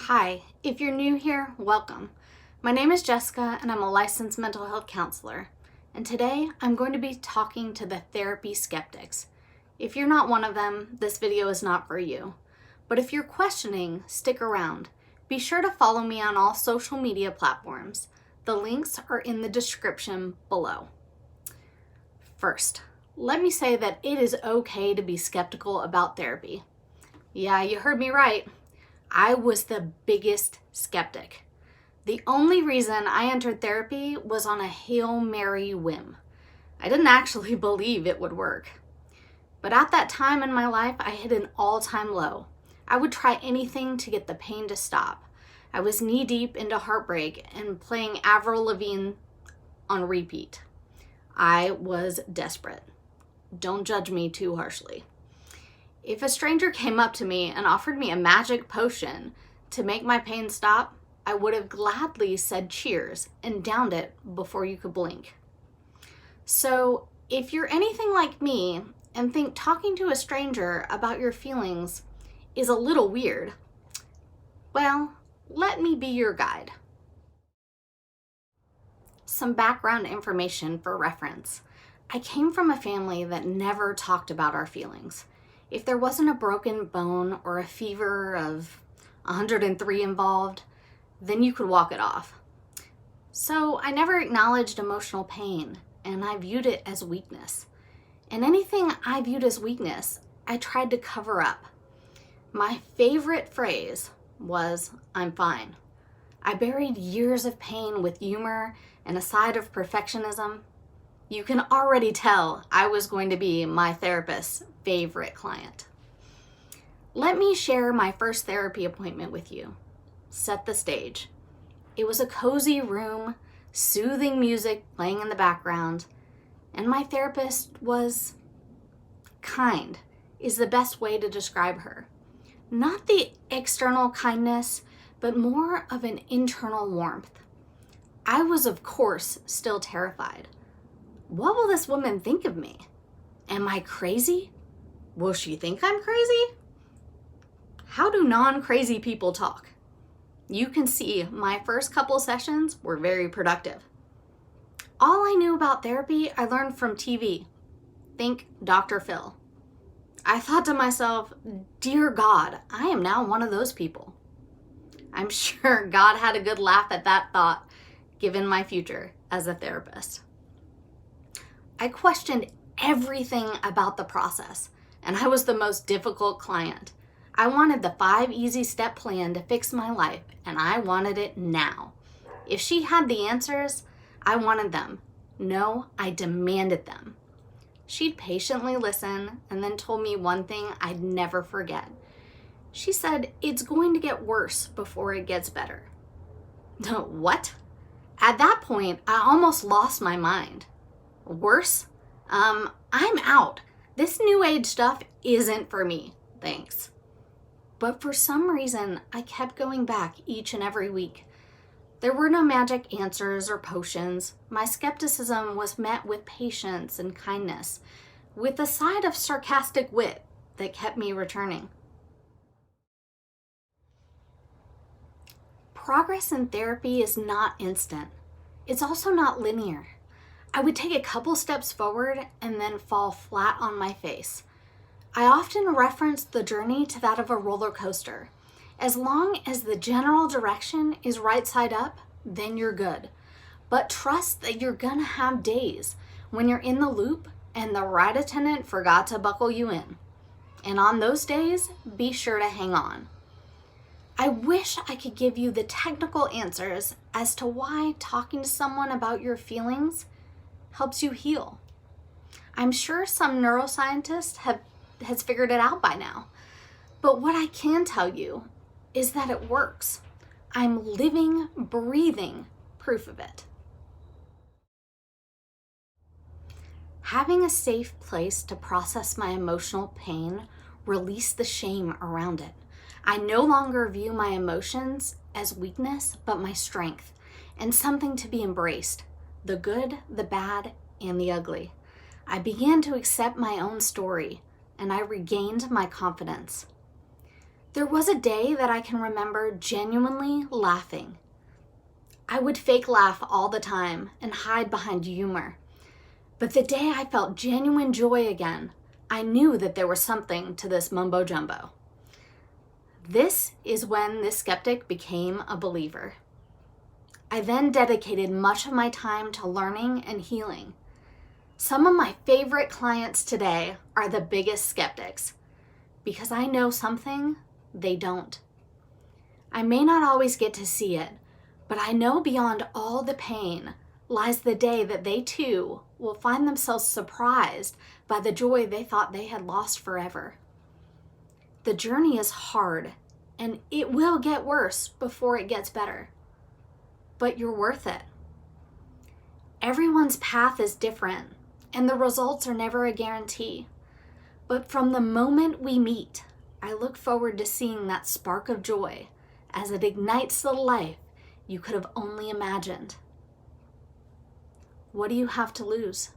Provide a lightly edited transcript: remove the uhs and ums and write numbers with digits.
Hi, if you're new here, welcome. My name is Jessica and I'm a licensed mental health counselor. And today I'm going to be talking to the therapy skeptics. If you're not one of them, this video is not for you. But if you're questioning, stick around. Be sure to follow me on all social media platforms. The links are in the description below. First, let me say that it is okay to be skeptical about therapy. Yeah, you heard me right. I was the biggest skeptic. The only reason I entered therapy was on a Hail Mary whim. I didn't actually believe it would work. But at that time in my life, I hit an all-time low. I would try anything to get the pain to stop. I was knee-deep into heartbreak and playing Avril Lavigne on repeat. I was desperate. Don't judge me too harshly. If a stranger came up to me and offered me a magic potion to make my pain stop, I would have gladly said cheers and downed it before you could blink. So if you're anything like me and think talking to a stranger about your feelings is a little weird, well, let me be your guide. Some background information for reference. I came from a family that never talked about our feelings. If there wasn't a broken bone or a fever of 103 involved, then you could walk it off. So I never acknowledged emotional pain, and I viewed it as weakness. And anything I viewed as weakness, I tried to cover up. My favorite phrase was, "I'm fine." I buried years of pain with humor and a side of perfectionism. You can already tell I was going to be my therapist's favorite client. Let me share my first therapy appointment with you. Set the stage. It was a cozy room, soothing music playing in the background, and my therapist was kind, is the best way to describe her. Not the external kindness, but more of an internal warmth. I was, of course, still terrified. What will this woman think of me? Am I crazy? Will she think I'm crazy? How do non-crazy people talk? You can see my first couple sessions were very productive. All I knew about therapy, I learned from TV. Think Dr. Phil. I thought to myself, dear God, I am now one of those people. I'm sure God had a good laugh at that thought, given my future as a therapist. I questioned everything about the process, and I was the most difficult client. I wanted the 5 easy step plan to fix my life, and I wanted it now. If she had the answers, I wanted them. No, I demanded them. She'd patiently listen and then told me one thing I'd never forget. She said, "It's going to get worse before it gets better." What? At that point, I almost lost my mind. Worse? I'm out. This new age stuff isn't for me, thanks. But for some reason, I kept going back each and every week. There were no magic answers or potions. My skepticism was met with patience and kindness, with a side of sarcastic wit that kept me returning. Progress in therapy is not instant. It's also not linear. I would take a couple steps forward and then fall flat on my face. I often reference the journey to that of a roller coaster. As long as the general direction is right side up, then you're good. But trust that you're gonna have days when you're in the loop and the ride attendant forgot to buckle you in. And on those days, be sure to hang on. I wish I could give you the technical answers as to why talking to someone about your feelings helps you heal. I'm sure some neuroscientist has figured it out by now. But what I can tell you is that it works. I'm living, breathing proof of it. Having a safe place to process my emotional pain released the shame around it. I no longer view my emotions as weakness, but my strength and something to be embraced. The good, the bad, and the ugly. I began to accept my own story, and I regained my confidence. There was a day that I can remember genuinely laughing. I would fake laugh all the time and hide behind humor. But the day I felt genuine joy again, I knew that there was something to this mumbo jumbo. This is when the skeptic became a believer. I then dedicated much of my time to learning and healing. Some of my favorite clients today are the biggest skeptics because I know something they don't. I may not always get to see it, but I know beyond all the pain lies the day that they too will find themselves surprised by the joy they thought they had lost forever. The journey is hard, and it will get worse before it gets better. But you're worth it. Everyone's path is different, and the results are never a guarantee. But from the moment we meet, I look forward to seeing that spark of joy as it ignites the life you could have only imagined. What do you have to lose?